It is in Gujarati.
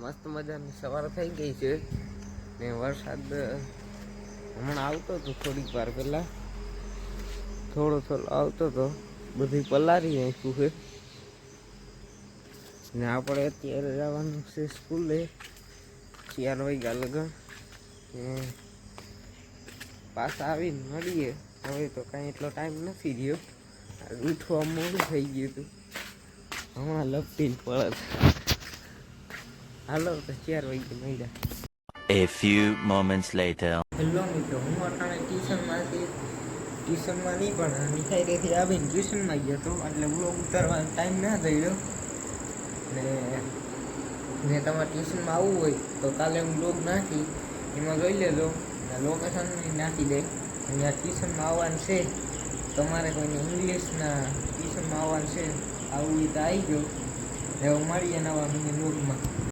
મસ્ત મજાની સવાર થઈ ગઈ છે ને વરસાદ હમણાં આવતો હતો થોડીક વાર પહેલાં થોડો આવતો હતો બધું પલારી નાખ્યું છે ને આપણે અત્યારે જવાનું છે સ્કૂલે 4 વાગ્યા લગન પાછા આવીને મળીએ હવે તો કાંઈ એટલો ટાઈમ નથી રહ્યો ઉઠવા મોડું થઈ ગયું હતું હમણાં લપટીને પડત હાલો તો 4 વાગે મળ્યા. A few moments later. Hello મિત્રો, હું અટાણે ટ્યુશનમાં નહીં પણ નિખાઈરેથી આવીને ટ્યુશનમાં ગયો હતો એટલે બ્લોગ ઉતારવાનો ટાઈમ ના થયો ને તમારે ટ્યુશનમાં આવવું હોય તો કાલે હું બ્લોગ નાખી એમાં જોઈ લેજો ને લોકેશન નાખી દે. અહીંયા ટ્યુશનમાં આવવાનું છે, તમારે કોઈને ઇંગ્લિશના ટ્યુશનમાં આવવાનું છે, આવું રીતે આવી ગયો. હવે મળીએ નવા મિની બ્લોગમાં.